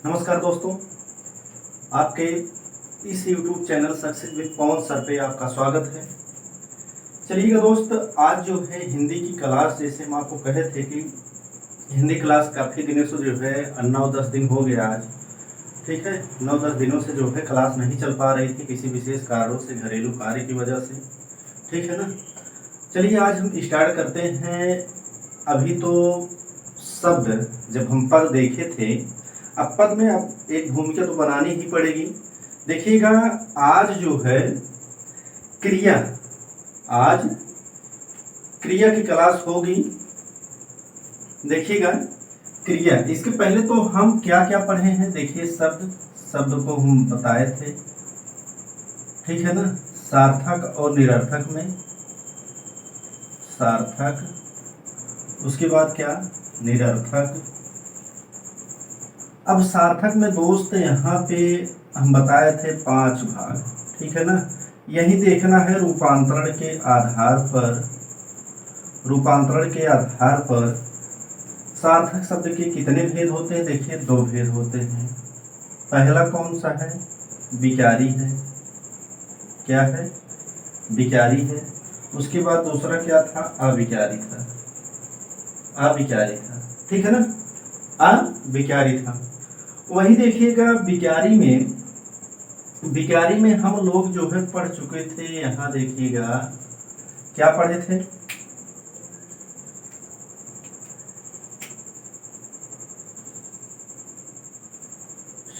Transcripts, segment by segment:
नमस्कार दोस्तों, आपके इस YouTube channel success with Pawan sir पे आपका स्वागत है। चलिएगा दोस्त, आज जो है हिंदी की क्लास, जैसे हम आपको कहे थे कि हिंदी क्लास काफ़ी दिनों से जो है 9-10 दिन हो गया आज, ठीक है। 9-10 दिनों से जो है क्लास नहीं चल पा रही थी किसी विशेष कारणों से, घरेलू कार्य की वजह से, ठीक है ना। चलिए आज हम स्टार्ट करते हैं। अभी तो शब्द जब हम पद देखे थे, अब पद में अब एक भूमिका तो बनानी ही पड़ेगी। देखिएगा आज जो है क्रिया, आज क्रिया की क्लास होगी। देखिएगा क्रिया, इसके पहले तो हम क्या क्या पढ़े हैं। देखिए शब्द को हम बताए थे, ठीक है ना। सार्थक और निरर्थक में सार्थक, उसके बाद क्या निरर्थक। अब सार्थक में दोस्त यहाँ पे हम बताए थे 5 भाग, ठीक है ना। यही देखना है रूपांतरण के आधार पर सार्थक शब्द के कितने भेद होते हैं। देखिए 2 भेद होते हैं। पहला कौन सा है, विकारी है। क्या है, विकारी है। उसके बाद दूसरा क्या था, अविकारी था। ठीक है ना, अविकारी था। वही देखिएगा विकारी में हम लोग जो है पढ़ चुके थे। यहाँ देखिएगा क्या पढ़े थे,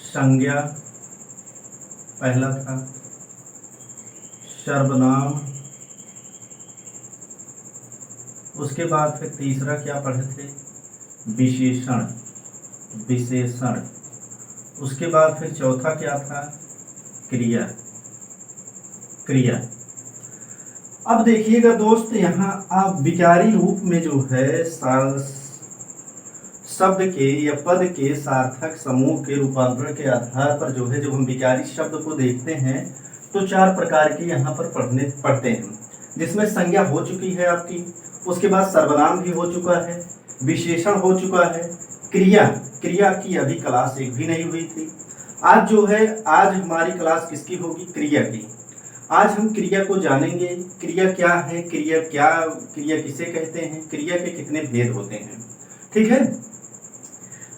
संज्ञा पहला था, सर्वनाम, उसके बाद फिर तीसरा क्या पढ़े थे, विशेषण। उसके बाद फिर चौथा क्या था, क्रिया। अब देखिएगा दोस्त, यहाँ आप विकारी रूप में जो है शब्द के या पद के सार्थक समूह के रूपांतरण के आधार पर जो है, जब हम विकारी शब्द को देखते हैं तो 4 प्रकार के यहाँ पर पढ़ते हैं, जिसमें संज्ञा हो चुकी है आपकी, उसके बाद सर्वनाम भी हो चुका है, विशेषण हो चुका है, क्रिया की अभी क्लास एक भी नहीं हुई थी। आज जो है, आज हमारी क्लास किसकी होगी, क्रिया की। आज हम क्रिया को जानेंगे। क्रिया क्या है, क्रिया किसे कहते हैं, क्रिया के कितने भेद होते हैं, ठीक है।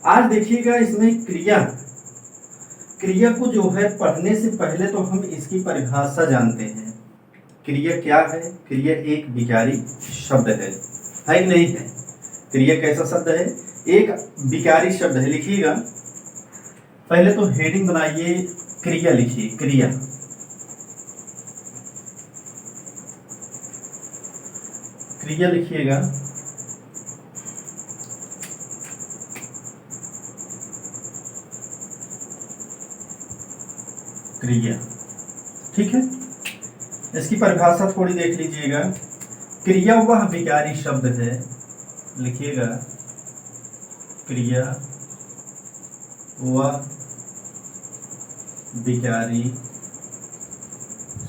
आज देखिएगा इसमें क्रिया को जो है पढ़ने से पहले तो हम इसकी परिभाषा जानते हैं। क्रिया क्या है, क्रिया एक विकारी शब्द है कि नहीं है। क्रिया कैसा शब्द है, एक विकारी शब्द है। लिखिएगा पहले तो हेडिंग बनाइए, क्रिया लिखिए, क्रिया लिखिएगा। क्रिया, ठीक है। इसकी परिभाषा थोड़ी देख लीजिएगा। क्रिया वह विकारी शब्द है, लिखिएगा, क्रिया वह विकारी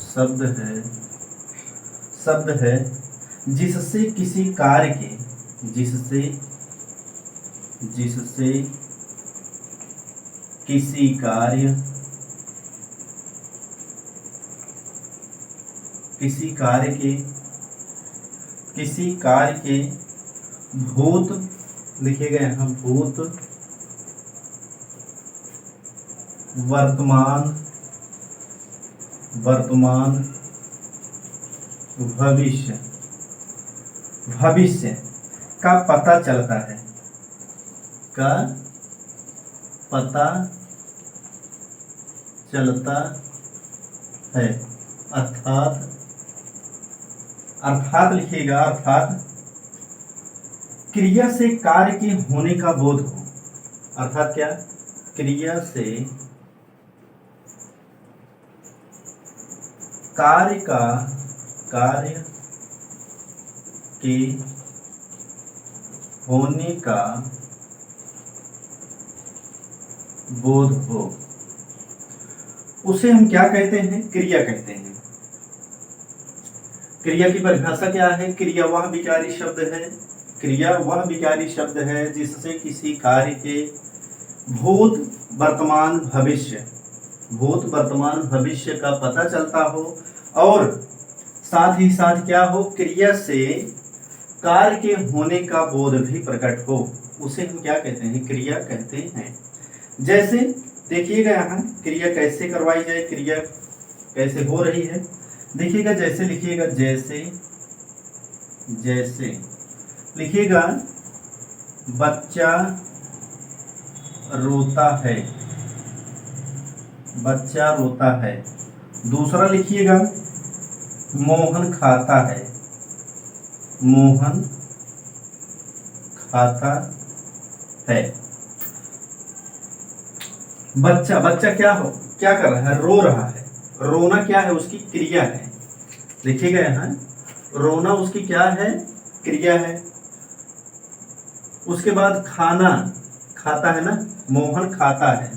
शब्द है जिससे किसी कार्य के जिससे किसी कार्य के भूत, लिखिएगा यहाँ भूत, वर्तमान, भविष्य का पता चलता है, अर्थात लिखिएगा, अर्थात क्रिया से कार्य के होने का बोध हो। अर्थात क्या, क्रिया से कार्य के होने का बोध हो, उसे हम क्या कहते हैं, क्रिया कहते हैं। क्रिया की परिभाषा क्या है, क्रिया वह विकारी शब्द है जिससे किसी कार्य के भूत वर्तमान भविष्य, भूत वर्तमान भविष्य का पता चलता हो, और साथ ही साथ क्या हो, क्रिया से कार्य के होने का बोध भी प्रकट हो, उसे हम क्या कहते हैं, क्रिया कहते हैं। जैसे देखिएगा यहाँ क्रिया कैसे करवाई जाए, क्रिया कैसे हो रही है, देखिएगा जैसे लिखिएगा, जैसे जैसे लिखिएगा बच्चा रोता है, बच्चा रोता है। दूसरा लिखिएगा मोहन खाता है, मोहन खाता है। बच्चा, बच्चा क्या कर रहा है, रो रहा है। रोना क्या है, उसकी क्रिया है। देखिएगा यहाँ रोना उसकी क्या है, क्रिया है। उसके बाद खाना, खाता है ना, मोहन खाता है,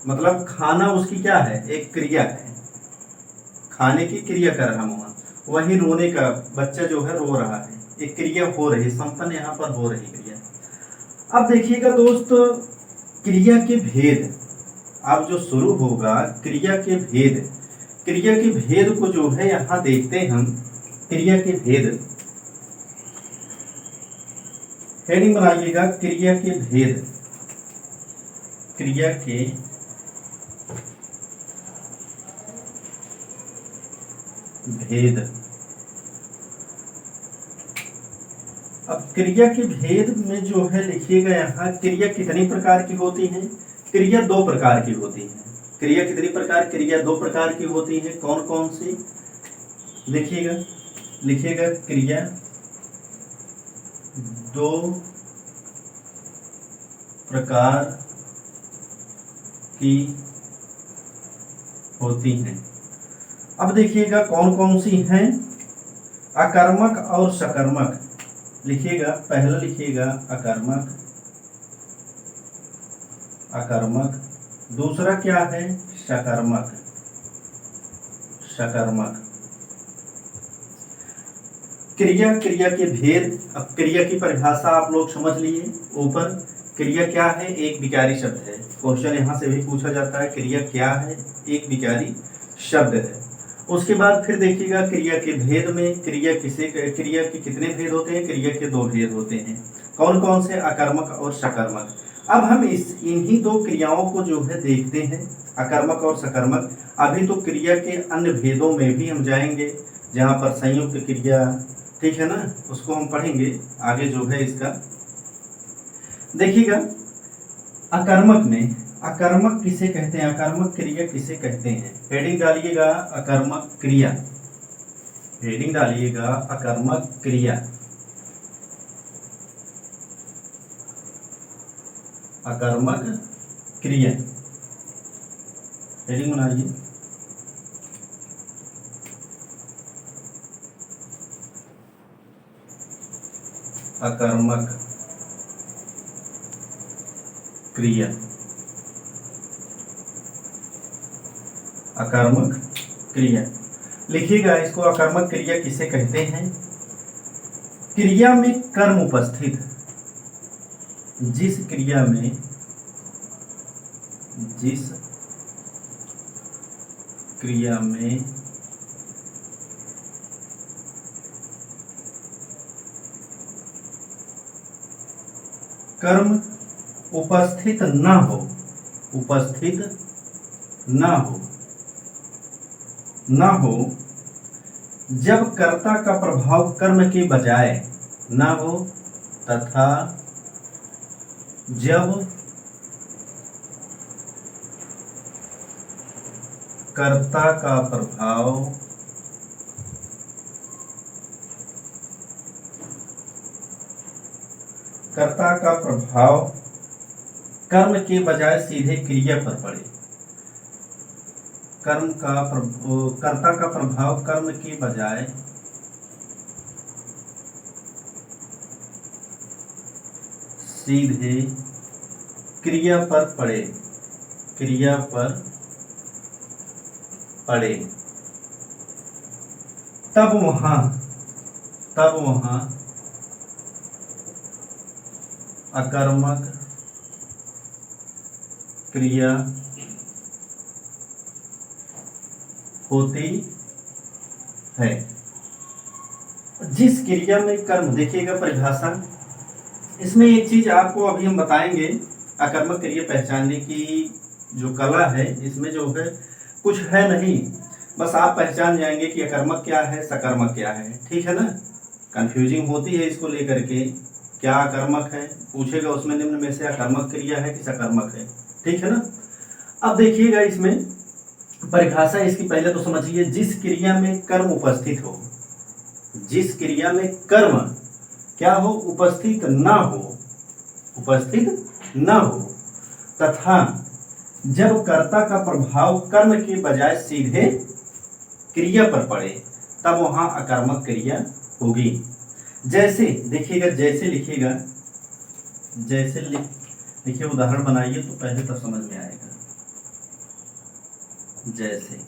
मतलब खाना उसकी क्या है, एक क्रिया है, खाने की क्रिया कर रहा मोहन। वही रोने का, बच्चा जो है रो रहा है, एक क्रिया हो रही, संपन्न यहाँ पर हो रही क्रिया। अब देखिएगा दोस्त, क्रिया के भेद, अब जो शुरू होगा क्रिया के भेद, क्रिया के भेद को जो है यहाँ देखते हैं हम। क्रिया के भेद, हेडिंग बनाइएगा, क्रिया के भेद, क्रिया के भेद। अब क्रिया के भेद में जो है लिखिएगा यहाँ, क्रिया कितनी प्रकार की होती है, क्रिया दो प्रकार की होती है। क्रिया कितनी प्रकार, क्रिया दो प्रकार की होती है। कौन कौन सी, देखिएगा, लिखिएगा क्रिया दो प्रकार की होती हैं। अब देखिएगा कौन कौन सी हैं, अकर्मक और सकर्मक। लिखिएगा, पहला लिखिएगा अकर्मक, अकर्मक। दूसरा क्या है, सकर्मक, सकर्मक। क्रिया, क्रिया के भेद। अब क्रिया की परिभाषा आप लोग समझ लिए ऊपर। क्रिया क्या है, एक विकारी शब्द है। क्वेश्चन यहाँ से भी पूछा जाता है, क्रिया क्या है, एक विकारी शब्द है। उसके बाद फिर देखिएगा क्रिया के भेद में, क्रिया के कितने भेद होते हैं, क्रिया के दो भेद होते हैं। कौन कौन से, अकर्मक और सकर्मक। अब हम इन्हीं दो क्रियाओं को जो है देखते हैं, अकर्मक और सकर्मक। अभी तो क्रिया के अन्य भेदों में भी हम जाएंगे, जहाँ पर संयुक्त क्रिया, ठीक है ना, उसको हम पढ़ेंगे आगे जो है इसका। देखिएगा अकर्मक में, अकर्मक किसे कहते हैं, अकर्मक क्रिया किसे कहते हैं। हेडिंग डालिएगा अकर्मक क्रिया, हेडिंग डालिएगा अकर्मक क्रिया, अकर्मक क्रिया, हेडिंग बनाइए। अकर्मक क्रिया, अकर्मक क्रिया। लिखिएगा इसको, अकर्मक क्रिया किसे कहते हैं। क्रिया में कर्म उपस्थित, जिस क्रिया में, जिस क्रिया में कर्म उपस्थित न हो, उपस्थित न हो, न हो, जब कर्ता का प्रभाव कर्म के बजाय न हो, तथा जब कर्ता का प्रभाव कर्म के बजाय सीधे क्रिया पर पड़े, कर्ता का प्रभाव कर्म के बजाय सीधे क्रिया पर पड़े, क्रिया पर पड़े, तब वहां अकर्मक क्रिया होती है। जिस क्रिया में कर्म, देखिएगा परिभाषा, इसमें एक चीज आपको अभी हम बताएंगे, अकर्मक क्रिया पहचानने की जो कला है, इसमें जो है कुछ है नहीं, बस आप पहचान जाएंगे कि अकर्मक क्या है, सकर्मक क्या है। ठीक है ना, कंफ्यूजिंग होती है इसको लेकर के, क्या अकर्मक है पूछेगा, उसमें निम्न में से अकर्मक क्रिया है कि सकर्मक है। ठीक है ना। अब देखिएगा इसमें परिभाषा इसकी पहले तो समझिए, जिस क्रिया में कर्म उपस्थित हो, जिस क्रिया में कर्म क्या हो, उपस्थित ना हो, उपस्थित ना हो, तथा जब कर्ता का प्रभाव कर्म के बजाय सीधे क्रिया पर पड़े, तब वहां अकर्मक क्रिया होगी। जैसे देखिएगा, जैसे लिखिएगा, जैसे लिखिए, उदाहरण बनाइए तो पहले तब समझ में आएगा। जैसे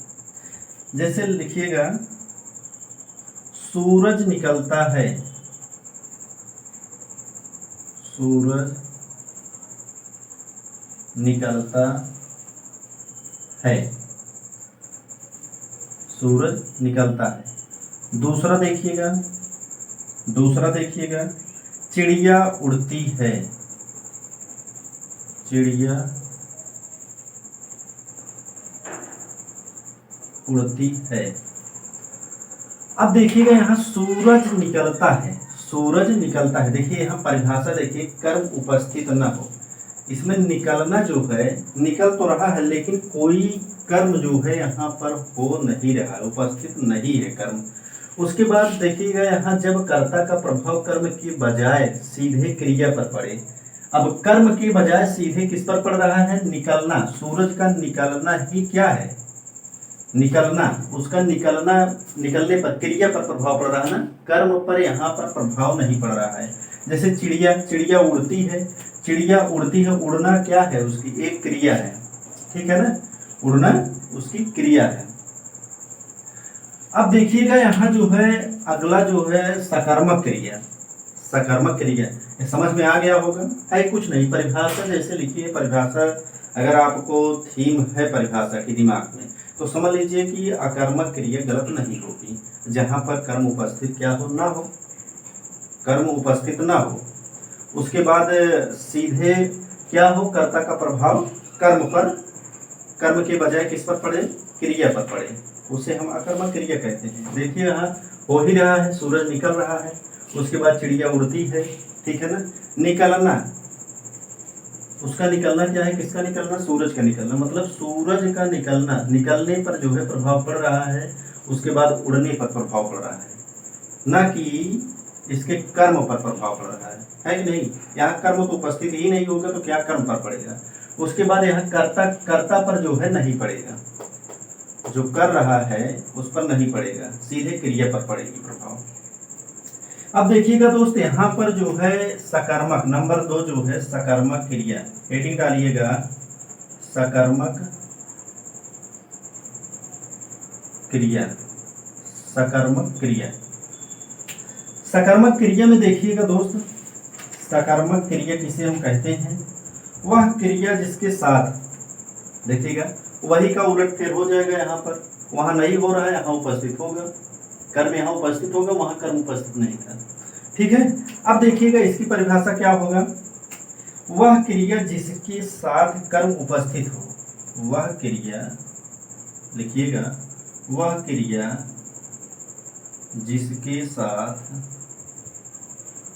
जैसे लिखिएगा, सूरज निकलता है, सूरज निकलता है, सूरज निकलता है। दूसरा देखिएगा, दूसरा देखिएगा, चिड़िया उड़ती है, चिड़िया उड़ती है। अब देखिएगा यहाँ सूरज निकलता है, सूरज निकलता है। देखिए यहाँ परिभाषा देखिए, कर्म उपस्थित न हो, इसमें निकलना जो है, निकल तो रहा है लेकिन कोई कर्म जो है यहाँ पर हो नहीं रहा है, उपस्थित नहीं है कर्म। उसके बाद देखिएगा यहाँ, जब कर्ता का प्रभाव कर्म की बजाय सीधे क्रिया पर पड़े। अब कर्म की बजाय सीधे किस पर पड़ रहा है, निकलना। सूरज का निकलना ही क्या है, निकलना, उसका निकलना, निकलने पर क्रिया पर प्रभाव पड़ रहा है ना, कर्म पर यहाँ पर प्रभाव नहीं पड़ रहा है। जैसे चिड़िया, चिड़िया उड़ती है, चिड़िया उड़ती है, उड़ना क्या है, उसकी एक क्रिया है। ठीक है ना, उड़ना उसकी क्रिया है। अब देखिएगा यहाँ जो है अगला जो है सकर्मक क्रिया, सकर्मक क्रिया, ये समझ में आ गया होगा, है कुछ नहीं, परिभाषा जैसे लिखिए। परिभाषा अगर आपको थीम है परिभाषा की दिमाग में, तो समझ लीजिए कि अकर्मक क्रिया गलत नहीं होगी, जहां पर कर्म उपस्थित क्या हो, ना हो, कर्म उपस्थित ना हो। उसके बाद सीधे क्या हो, कर्ता का प्रभाव कर्म पर, कर्म के बजाय किस पर पड़े, क्रिया पर पड़े, उसे हम अकर्मक क्रिया कहते हैं। देखिए यहाँ हो ही रहा है, सूरज निकल रहा है, उसके बाद चिड़िया उड़ती है। ठीक है ना, निकलना, उसका निकलना क्या है, किसका निकलना, सूरज का निकलना, मतलब सूरज का निकलना, निकलने पर जो है प्रभाव पड़ रहा है, उसके बाद उड़ने पर प्रभाव पड़ रहा है, ना कि इसके कर्म पर प्रभाव पड़ रहा है कि नहीं। यहाँ कर्म तो उपस्थित ही नहीं होगा तो क्या कर्म पर पड़ेगा। उसके बाद यहाँ कर्ता, कर्ता पर जो है नहीं पड़ेगा, जो कर रहा है उस पर नहीं पड़ेगा, सीधे क्रिया पर पड़ेगी प्रभाव। अब देखिएगा दोस्त, यहाँ पर जो है सकर्मक, नंबर 2 जो है सकर्मक क्रिया, हेडिंग डालिएगा सकर्मक क्रिया, सकर्मक क्रिया। सकर्मक क्रिया में देखिएगा दोस्त, सकर्मक क्रिया किसे हम कहते हैं, वह क्रिया जिसके साथ, देखिएगा वही का उलट फेर हो जाएगा, यहाँ पर वहां नहीं हो रहा है, यहाँ उपस्थित होगा, कर्म यहाँ उपस्थित होगा, वहां कर्म उपस्थित नहीं था। ठीक है। अब देखिएगा इसकी परिभाषा क्या होगा, वह क्रिया जिसके साथ कर्म उपस्थित हो, वह क्रिया, लिखिएगा वह क्रिया जिसके साथ,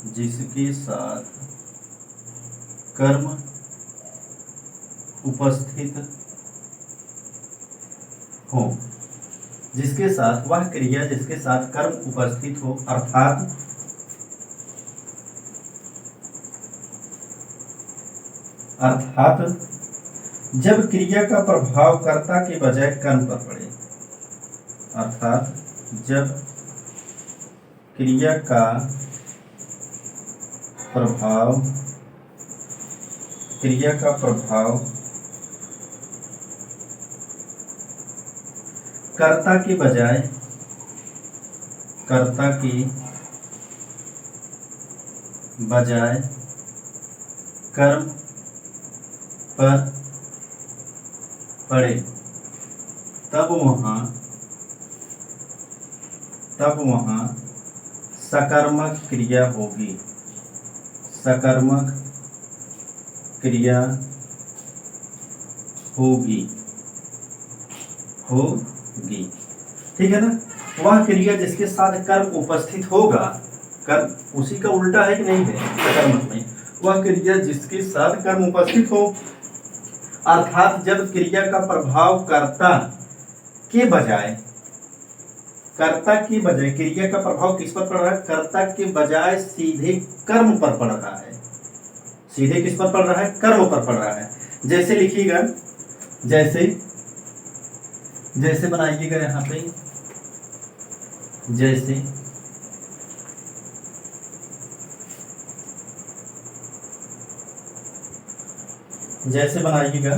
जिसके साथ कर्म उपस्थित हो, जिसके साथ, वह क्रिया जिसके साथ कर्म उपस्थित हो, अर्थात जब क्रिया का प्रभाव कर्ता के बजाय कर्म पर पड़े, अर्थात जब क्रिया का प्रभाव, क्रिया का प्रभाव कर्ता के बजाय, कर्ता के बजाय कर्म पर पड़े तब वहाँ सकर्मक क्रिया होगी, सकर्मक क्रिया होगी। ठीक है ना। वह क्रिया जिसके साथ कर्म उपस्थित होगा, कर्म उसी का उल्टा है कि नहीं है सकर्मक में, वह क्रिया जिसके साथ कर्म उपस्थित हो, अर्थात जब क्रिया का प्रभाव कर्ता के बजाय क्रिया का प्रभाव किस पर पड़ रहा है, कर्ता के बजाय सीधे कर्म पर पड़ रहा है। सीधे किस पर पड़ रहा है, कर्म पर पड़ रहा है। जैसे लिखिएगा, जैसे बनाइएगा यहाँ पे, जैसे बनाइएगा,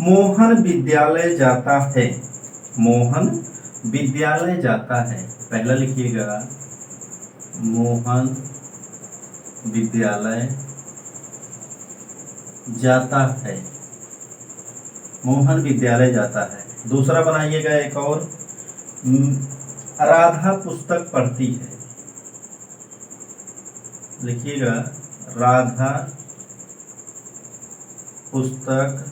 मोहन विद्यालय जाता है, मोहन विद्यालय जाता है। पहला लिखिएगा, मोहन विद्यालय जाता है, मोहन विद्यालय जाता है। दूसरा बनाइएगा एक और, राधा पुस्तक पढ़ती है। लिखिएगा, राधा पुस्तक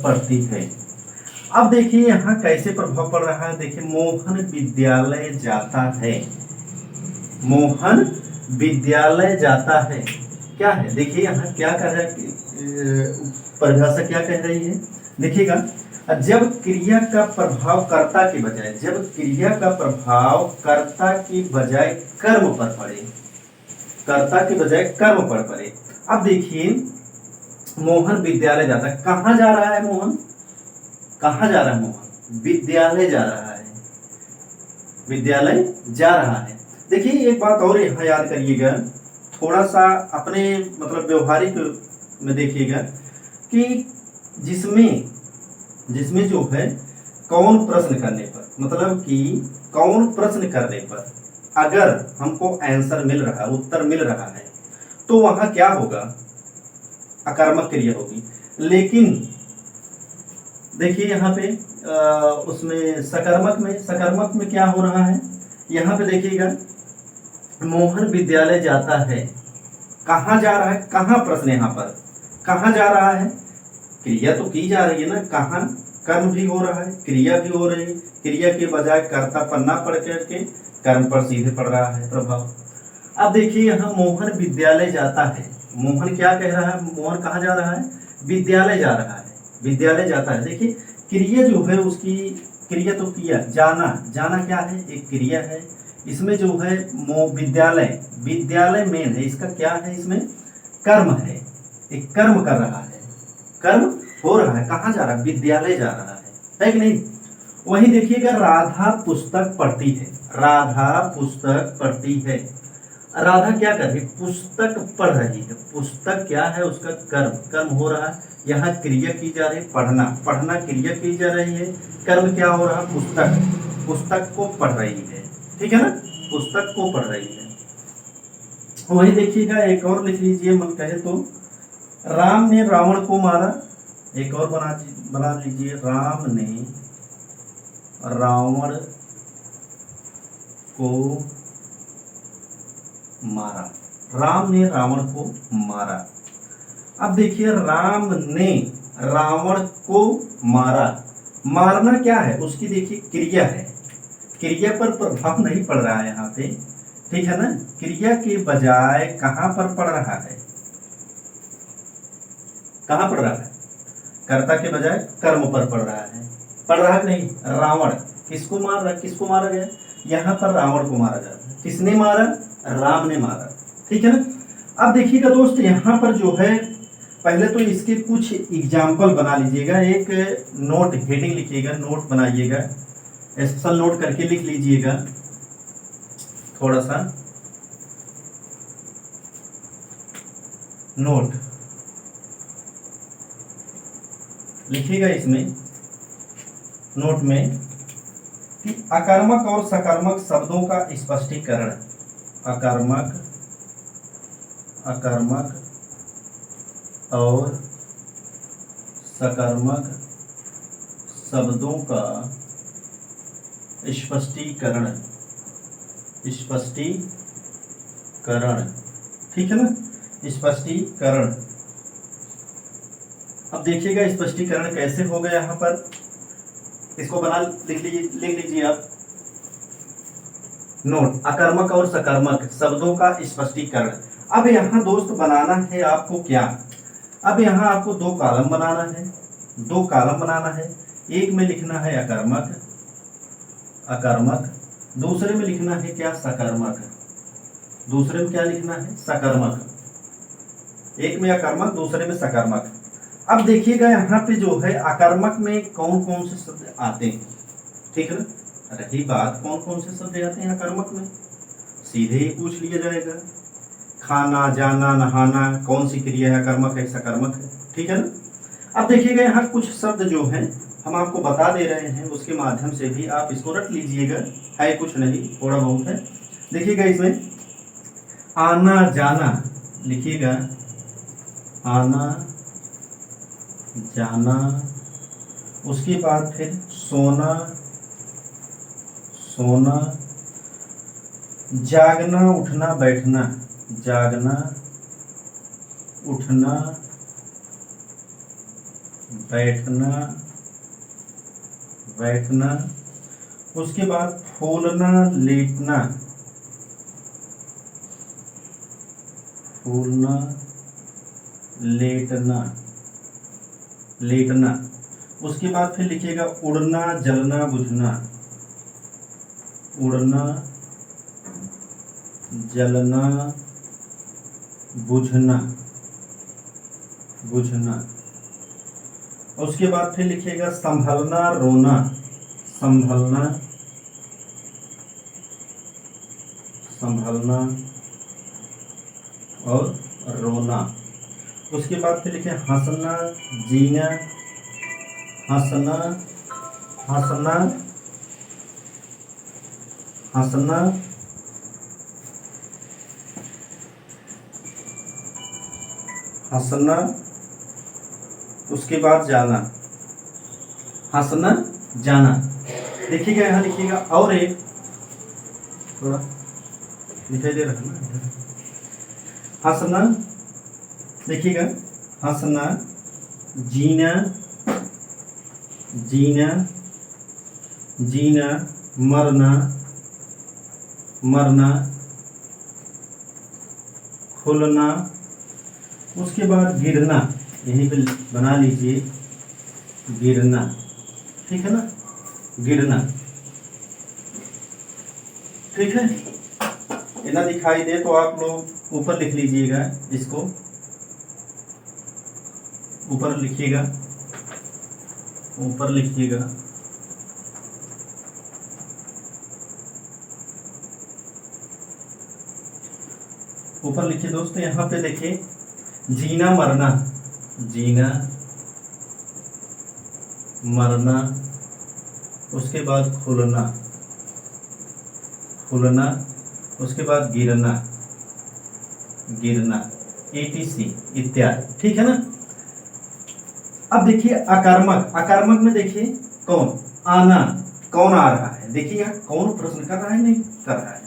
पढ़ती है। अब देखिए यहाँ कैसे प्रभाव पड़ रहा है। देखिए, मोहन विद्यालय जाता है, मोहन विद्यालय जाता है क्या है, देखिए यहाँ क्या कह रहा है, परिभाषा क्या कह रही है। देखिएगा, जब क्रिया का प्रभाव कर्ता के बजाय, जब क्रिया का प्रभाव कर्ता की बजाय कर्म पर पड़े, कर्ता के बजाय कर्म पर पड़े। अब देखिए, मोहन विद्यालय जाता है, कहाँ जा रहा है मोहन, कहाँ जा रहा है मोहन, विद्यालय जा रहा है, विद्यालय जा रहा है। देखिए एक बात और यहाँ याद करिएगा, थोड़ा सा अपने मतलब व्यवहारिक में देखिएगा कि जिसमें जो है कौन प्रश्न करने पर, मतलब कि कौन प्रश्न करने पर अगर हमको आंसर मिल रहा है, उत्तर मिल रहा है, तो वहाँ क्या होगा, अकर्मक क्रिया होगी। लेकिन देखिए यहाँ पे उसमें सकर्मक में क्या हो रहा है, यहाँ पे देखिएगा, मोहन विद्यालय जाता है, कहाँ जा रहा है, कहाँ प्रश्न, यहाँ पर कहाँ जा रहा है, क्रिया तो की जा रही है ना, कहाँ कर्म भी हो रहा है, क्रिया भी हो रही है, क्रिया के बजाय कर्ता पर ना पड़ करके कर्म पर सीधे पड़ रहा है प्रभाव। अब देखिए यहाँ मोहन विद्यालय जाता है, मोहन क्या कह रहा है, मोहन कहाँ जा रहा है, विद्यालय जा रहा है, विद्यालय जाता है। देखिए क्रिया जो है, उसकी क्रिया तो किया, जाना क्या है, एक क्रिया है। इसमें जो है विद्यालय मेन है, इसका क्या है, इसमें कर्म है, एक कर्म कर रहा है, कर्म हो रहा है, कहाँ जा रहा है, विद्यालय जा रहा है कि नहीं। वहीं देखिएगा, राधा पुस्तक पढ़ती है, राधा पुस्तक पढ़ती है, राधा क्या कर रही है, पुस्तक पढ़ रही है, पुस्तक क्या है, उसका कर्म हो रहा है, यहाँ क्रिया की जा रही है, पढ़ना क्रिया की जा रही है, कर्म क्या हो रहा है, पुस्तक को पढ़ रही है, ठीक है ना, पुस्तक को पढ़ रही है। वही देखिएगा, एक और लिख लीजिए, मन कहे तो, राम ने रावण को मारा, एक और बना लीजिए, राम ने रावण को मारा, राम ने रावण को मारा। अब देखिए, राम ने रावण को मारा, मारना क्या है, उसकी देखिए क्रिया है, क्रिया पर प्रभाव नहीं पड़ रहा है यहाँ पे, ठीक है ना, क्रिया के बजाय कहाँ पर पड़ रहा है, कहाँ पड़ रहा है, कर्ता के बजाय कर्म पर पड़ रहा है, पड़ रहा है नहीं, रावण किसको मारा गया, यहाँ पर रावण को मारा जाता है, किसने मारा, राम ने मारा, ठीक है ना। अब देखिएगा दोस्त, यहाँ पर जो है, पहले तो इसके कुछ एग्जाम्पल बना लीजिएगा, एक नोट हेडिंग लिखिएगा, नोट बनाइएगा, स्पेशल नोट करके लिख लीजिएगा, थोड़ा सा नोट लिखिएगा इसमें, नोट में, कि अकर्मक और सकर्मक शब्दों का स्पष्टीकरण, अकर्मक अकर्मक और सकर्मक शब्दों का स्पष्टीकरण, ठीक है ना, स्पष्टीकरण। अब देखिएगा स्पष्टीकरण कैसे हो गया यहाँ पर, इसको लिख लीजिए आप नोट, अकर्मक और सकर्मक शब्दों का स्पष्टीकरण। अब यहाँ दोस्त बनाना है आपको क्या, अब यहाँ आपको दो कॉलम बनाना है, एक में लिखना है अकर्मक, दूसरे में लिखना है क्या, सकर्मक। दूसरे में क्या लिखना है, सकर्मक। एक में अकर्मक, दूसरे में सकर्मक। अब देखिएगा यहाँ पे जो है अकर्मक में कौन कौन से शब्द आते हैं, ठीक है ना। रही बात कौन कौन से शब्द आते हैं अकर्मक में, सीधे ही पूछ लिया जाएगा। खाना, जाना, नहाना कौन सी क्रिया है, अकर्मक है सकर्मक है, ठीक है ना। अब देखिएगा यहाँ कुछ शब्द जो हैं हम आपको बता दे रहे हैं, उसके माध्यम से भी आप इसको रट लीजिएगा, है कुछ नहीं, थोड़ा बहुत है। देखिएगा इसमें आना जाना, लिखिएगा आना जाना, उसके बाद फिर सोना, जागना उठना बैठना, जागना उठना बैठना, उसके बाद फूलना लेटना, लेटना, उसके बाद फिर लिखिएगा उड़ना जलना बुझना, उड़ना जलना बुझना, उसके बाद फिर लिखिएगा संभलना रोना, संभलना और रोना। उसके बाद फिर लिखे हंसना जीना, हंसना उसके बाद जाना, हंसना जाना। देखिएगा यहाँ लिखिएगा और एक थोड़ा दिखाई दे रहा है ना, हंसना, देखिएगा हंसना, जीना, मरना, खुलना, उसके बाद गिरना, यहीं पे बना लीजिए गिरना, ठीक है ना, गिरना, ठीक है। ये ना दिखाई दे तो आप लोग ऊपर लिख लीजिएगा, इसको ऊपर लिखिएगा, ऊपर लिखिए दोस्तों। यहाँ पे देखिए जीना मरना, उसके बाद खुलना, उसके बाद गिरना, etc इत्यादि, ठीक है ना। अब देखिए अकर्मक में देखिए कौन आना, कौन आ रहा है, देखिए यहाँ कौन प्रश्न कर रहा है, नहीं कर रहा है।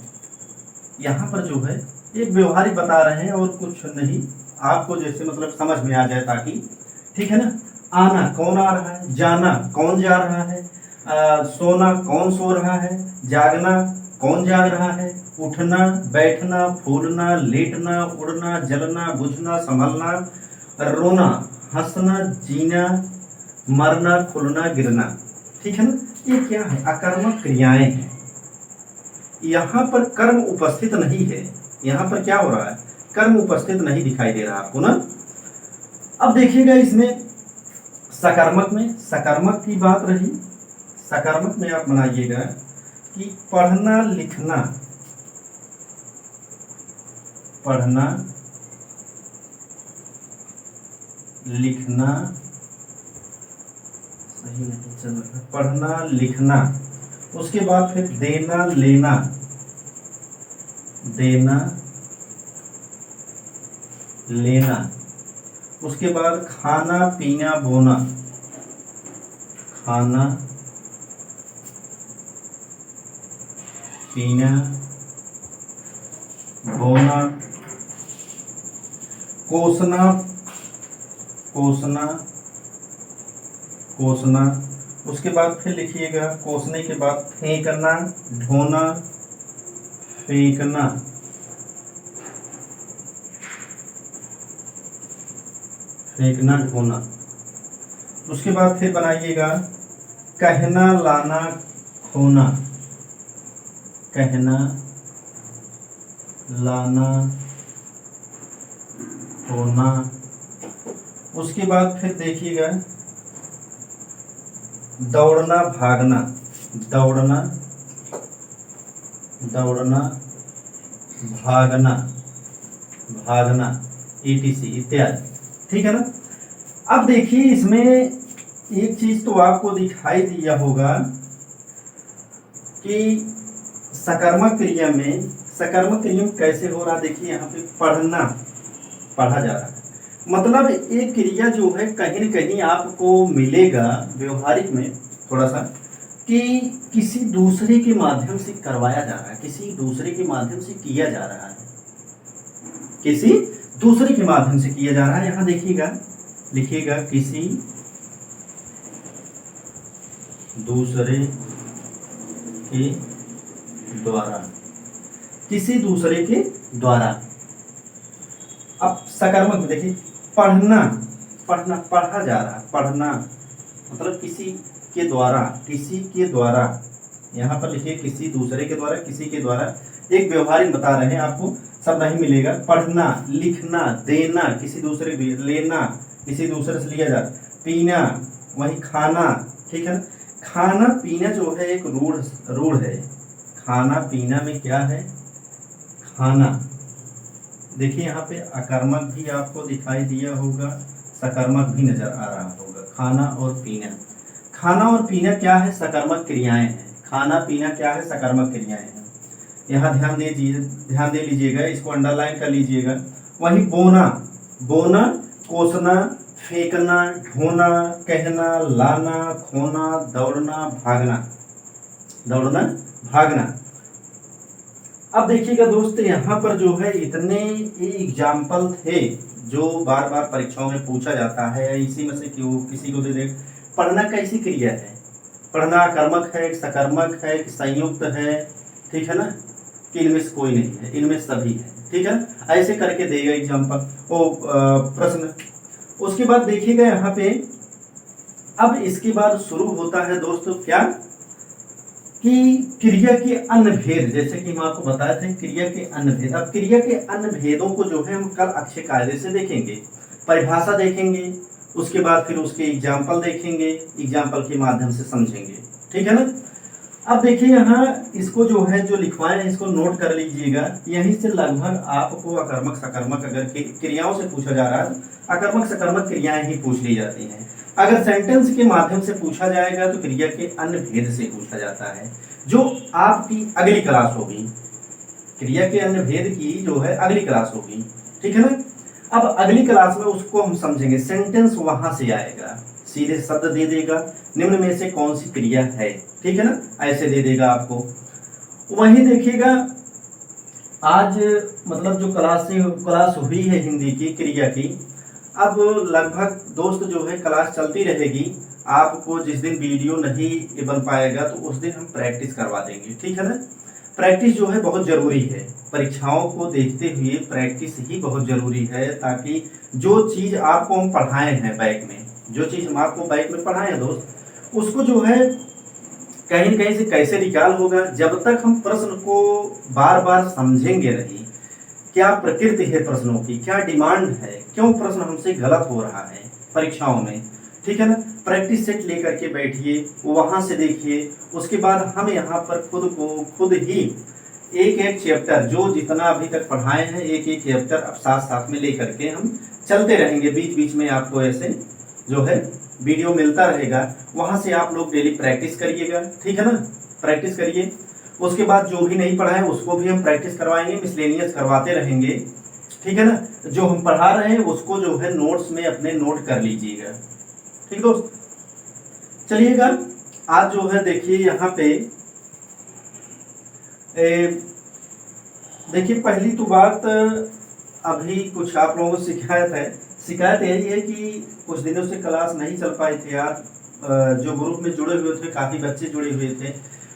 यहाँ पर जो है एक व्यवहारिक बता रहे हैं और कुछ नहीं, आपको जैसे मतलब समझ में आ जाए ताकि, ठीक है ना। आना कौन आ रहा है, जाना कौन जा रहा है, सोना कौन सो रहा है, जागना कौन जाग रहा है, उठना बैठना फूलना लेटना उड़ना जलना बुझना संभलना रोना हंसना जीना मरना खुलना गिरना, ठीक है ना। ये क्या है, अकर्मक क्रियाएं हैं। यहाँ पर कर्म उपस्थित नहीं है, यहाँ पर क्या हो रहा है, कर्म उपस्थित नहीं दिखाई दे रहा आपको ना। अब देखिएगा इसमें सकर्मक की बात रही। सकर्मक में आप बनाइएगा कि पढ़ना लिखना सही नहीं चल रहा, पढ़ना लिखना, उसके बाद फिर देना लेना। उसके बाद खाना पीना बोना, खाना पीना बोना। कोसना, कोसना, कोसना। उसके बाद फिर लिखिएगा कोसने के बाद फेंकना, ढोना, फेंकना, फेंकना, ढोना। उसके बाद फिर बनाइएगा कहना लाना खोना, कहना लाना खोना। उसके बाद फिर देखिएगा दौड़ना भागना, दौड़ना, दौड़ना, भागना, भागना, etc इत्यादि। ठीक है ना। अब देखिए इसमें एक चीज तो आपको दिखाई दिया होगा कि सकर्मक क्रिया में, सकर्मक क्रिया में कैसे हो रहा। देखिए यहाँ पे पढ़ना, पढ़ा जा रहा है। मतलब एक क्रिया जो है कहीं न कहीं आपको मिलेगा व्यवहारिक में थोड़ा सा कि किसी दूसरे के माध्यम से करवाया जा रहा है, किसी दूसरे के माध्यम से किया जा रहा है, किसी दूसरे के माध्यम से किया जा रहा है। यहाँ देखिएगा, लिखिएगा किसी दूसरे के द्वारा, किसी दूसरे के द्वारा। अब सकर्मक में देखिए पढ़ना, पढ़ना, पढ़ा जा रहा है, पढ़ना मतलब किसी के द्वारा, किसी के द्वारा। यहाँ पर लिखिए किसी दूसरे के द्वारा, किसी के द्वारा। एक व्यवहारिक बता रहे हैं आपको, सब नहीं मिलेगा। पढ़ना, लिखना, देना, किसी दूसरे के, लेना, किसी दूसरे से लिया जा, पीना, वही खाना। ठीक है ना। खाना पीना जो है एक रूढ़ है। खाना पीना में क्या है, खाना। देखिए यहाँ पे अकर्मक भी आपको दिखाई दिया होगा, सकर्मक भी नजर आ रहा होगा। खाना और पीना, खाना और पीना क्या है, सकर्मक क्रियाएं हैं। खाना पीना क्या है, सकर्मक क्रियाएं हैं। यहाँ ध्यान दे लीजिएगा, इसको अंडरलाइन कर लीजिएगा। वही बोना, बोना, कोसना, फेंकना, ढोना, कहना, लाना, खोना, दौड़ना, भागना, दौड़ना, भागना। अब देखिएगा दोस्त, यहाँ पर जो है इतने एग्जाम्पल थे जो बार बार परीक्षाओं में पूछा जाता है। इसी में से क्यों किसी को दे दे। पढ़ना कैसी क्रिया है, पढ़ना कर्मक है, सकर्मक है, संयुक्त है। ठीक है ना, कि इनमें से कोई नहीं है, इनमें सभी है। ठीक है, ऐसे करके देगा एग्जाम्पल वो प्रश्न। उसके बाद देखिएगा यहाँ पे, अब इसके बाद शुरू होता है दोस्तों क्या, कि क्रिया के अन्य भेद। जैसे कि हम आपको बताए थे क्रिया के अन्य भेद। अब क्रिया के अन्य भेदों को जो है हम कल अच्छे कायदे से देखेंगे, परिभाषा देखेंगे, उसके बाद फिर उसके एग्जाम्पल देखेंगे, एग्जाम्पल के माध्यम से समझेंगे। ठीक है ना। अब देखिए यहाँ इसको जो है जो लिखवाए हैं इसको नोट कर लीजिएगा। यहीं से लगभग आपको अकर्मक सकर्मक अगर क्रियाओं से पूछा जा रहा है, अकर्मक सकर्मक क्रियाएं ही पूछ ली जाती हैं। अगर सेंटेंस के माध्यम से पूछा जाएगा तो क्रिया के अन्य भेद से पूछा जाता है, जो आपकी अगली क्लास होगी। क्रिया के अन्य भेद की जो है अगली क्लास होगी। ठीक है ना। अब अगली क्लास में उसको हम समझेंगे। सेंटेंस वहां से आएगा, सीधे शब्द दे देगा, निम्न में से कौन सी क्रिया है। ठीक है ना, ऐसे दे देगा आपको। वहीं देखिएगा आज मतलब जो क्लास हुई है हिंदी की क्रिया की, अब लगभग दोस्त जो है क्लास चलती रहेगी। आपको जिस दिन वीडियो नहीं बन पाएगा तो उस दिन हम प्रैक्टिस करवा देंगे। ठीक है ना। प्रैक्टिस जो है बहुत ज़रूरी है, परीक्षाओं को देखते हुए प्रैक्टिस ही बहुत ज़रूरी है, ताकि जो चीज़ आपको हम पढ़ाए हैं बैक में, जो चीज़ हम आपको बैक में पढ़ाए हैं दोस्त, उसको जो है कहीं न कहीं से कैसे निकाल होगा। जब तक हम प्रश्न को बार बार समझेंगे नहीं, क्या प्रकृति है प्रश्नों की, क्या डिमांड है, क्यों प्रश्न हमसे गलत हो रहा है परीक्षाओं में। ठीक है ना। प्रैक्टिस सेट लेकर के बैठिए, वहाँ से देखिए। उसके बाद हम यहाँ पर खुद ही एक एक चैप्टर जो जितना अभी तक पढ़ाए हैं, एक एक चैप्टर अब साथ साथ में लेकर के हम चलते रहेंगे। बीच बीच में आपको ऐसे जो है वीडियो मिलता रहेगा, वहाँ से आप लोग डेली प्रैक्टिस करिएगा। ठीक है ना, प्रैक्टिस करिए। उसके बाद जो भी नहीं पढ़ा है उसको भी हम प्रैक्टिस करवाएंगे, मिसलेनियस करवाते रहेंगे। ठीक है ना। जो हम पढ़ा रहे हैं उसको जो है नोट्स में अपने नोट कर लीजिएगा। ठीक दोस्त, चलिएगा आज जो है देखिए यहाँ पे देखिए पहली तो बात, अभी कुछ आप लोगों को शिकायत है। शिकायत यही है कि कुछ दिनों से क्लास नहीं चल पाए थे यार। जो ग्रुप में जुड़े हुए थे काफ़ी बच्चे जुड़े हुए थे,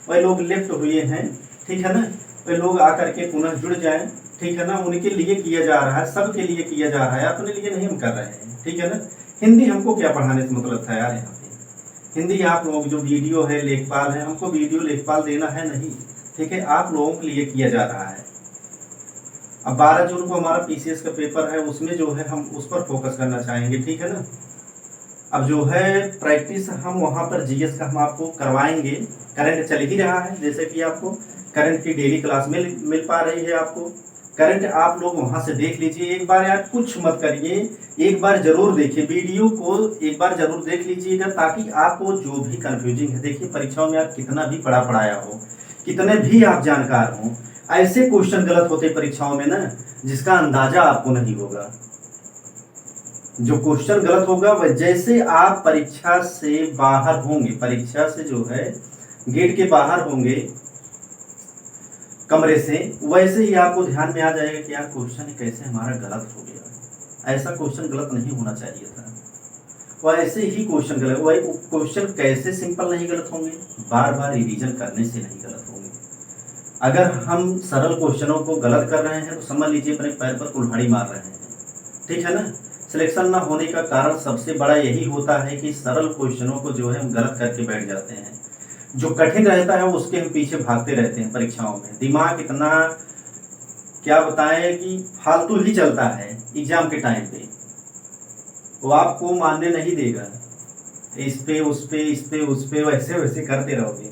वही लोग लेफ्ट हुए हैं, ठीक है ना। वे लोग आकर के पुनः जुड़ जाएं, ठीक है ना। उनके लिए किया जा रहा है, सबके लिए किया जा रहा है, अपने लिए नहीं हम कर रहे हैं, ठीक है ना। हिंदी हमको क्या पढ़ाने से मतलब था यार। यहाँ पे हिंदी आप लोग जो वीडियो है लेखपाल है, हमको वीडियो लेखपाल देना है नहीं, ठीक है। आप लोगों के लिए किया जा रहा है। अब 12 जून को हमारा पीसीएस का पेपर है, उसमें जो है हम उस पर फोकस करना चाहेंगे, ठीक है ना। अब जो है प्रैक्टिस हम वहाँ पर जीएस का हम आपको करवाएंगे। करंट चल ही रहा है, जैसे कि आपको करंट की डेली क्लास मिल पा रही है आपको। करंट आप लोग वहाँ से देख लीजिए एक बार यार, कुछ मत करिए, एक बार जरूर देखिए वीडियो को, एक बार जरूर देख लीजिएगा, ताकि आपको जो भी कंफ्यूजिंग है, देखिए परीक्षाओं में आप कितना भी पढ़ाया हो, कितने भी आप जानकार हो, ऐसे क्वेश्चन गलत होते परीक्षाओं में ना, जिसका अंदाजा आपको नहीं होगा। जो क्वेश्चन गलत होगा वह जैसे आप परीक्षा से बाहर होंगे, परीक्षा से जो है गेट के बाहर होंगे कमरे से, वैसे ही आपको ध्यान में आ जाएगा कि यार क्वेश्चन कैसे हमारा गलत हो गया। ऐसा क्वेश्चन गलत नहीं होना चाहिए था, वैसे ही क्वेश्चन गलत। वही क्वेश्चन कैसे सिंपल नहीं गलत होंगे, बार बार रिवीजन करने से नहीं गलत होंगे। अगर हम सरल क्वेश्चनों को गलत कर रहे हैं तो समझ लीजिए अपने पैर पर कुल्हाड़ी मार रहे हैं, ठीक है ना। सिलेक्शन ना होने का कारण सबसे बड़ा यही होता है कि सरल क्वेश्चनों को जो है हम गलत करके बैठ जाते हैं। जो कठिन रहता है उसके हम पीछे भागते रहते हैं परीक्षाओं में। दिमाग इतना क्या बताएं कि फालतू ही चलता है एग्जाम के टाइम पे, वो आपको मानने नहीं देगा। इस पे उस पे, इस पे उस पे, वैसे वैसे करते रहोगे,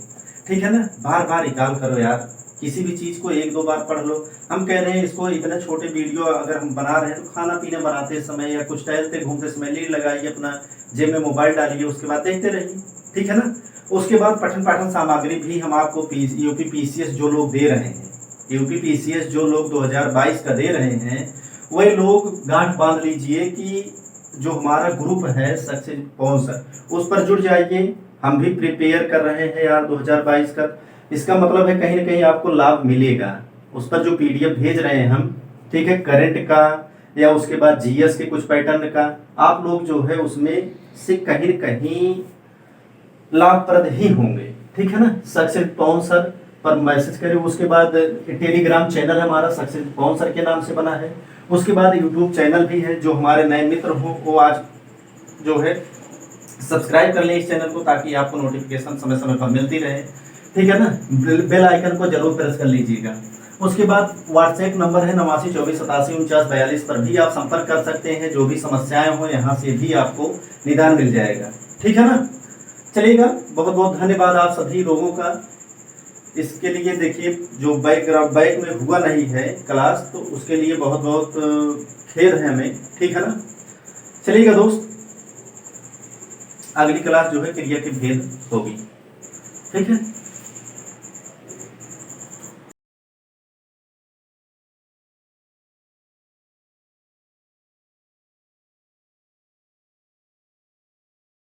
ठीक है ना। बार बार रिकॉल करो यार, किसी भी चीज़ को एक दो बार पढ़ लो। हम कह रहे हैं इसको इतने छोटे वीडियो अगर हम बना रहे हैं तो खाना पीने बनाते समय या कुछ टहलते घूमते समय लीड लगाइए, अपना जेब में मोबाइल डालिए, उसके बाद देखते रहिए, ठीक है ना। उसके बाद पठन पाठन सामग्री भी हम आपको यूपी पीसीएस जो लोग दे रहे हैं, यूपी पीसीएस जो लोग 2022 का दे रहे हैं, वही लोग गांठ बांध लीजिए कि जो हमारा ग्रुप है सक्सेस स्पॉन्सर, उस पर जुड़ जाइए। हम भी प्रिपेयर कर रहे हैं यार 2022 का। इसका मतलब है कहीं ना कहीं आपको लाभ मिलेगा। उस पर जो पीडीएफ भेज रहे हैं हम, ठीक है, करंट का या उसके बाद जीएस के कुछ पैटर्न का, आप लोग जो है उसमें से कहीं न कहीं लाभप्रद ही होंगे, ठीक है ना। सक्सेस स्पॉन्सर पर मैसेज करें। उसके बाद टेलीग्राम चैनल हमारा सक्सेस स्पॉन्सर के नाम से बना है। उसके बाद यूट्यूब चैनल भी है। जो हमारे नए मित्र हो वो आज जो है सब्सक्राइब कर लें इस चैनल को, ताकि आपको नोटिफिकेशन समय समय पर मिलती रहे, ठीक है ना। बेल आइकन को जरूर प्रेस कर लीजिएगा। उसके बाद व्हाट्सएप नंबर है 8924874942 पर भी आप संपर्क कर सकते हैं। जो भी समस्याएं हो यहाँ से भी आपको निदान मिल जाएगा, ठीक है ना। चलिएगा, बहुत बहुत धन्यवाद आप सभी लोगों का। इसके लिए देखिए जो बैक में हुआ नहीं है क्लास, तो उसके लिए बहुत बहुत खेद है हमें, ठीक है ना। चलिएगा दोस्त, अगली क्लास जो है क्रिया के भेद होगी, ठीक है।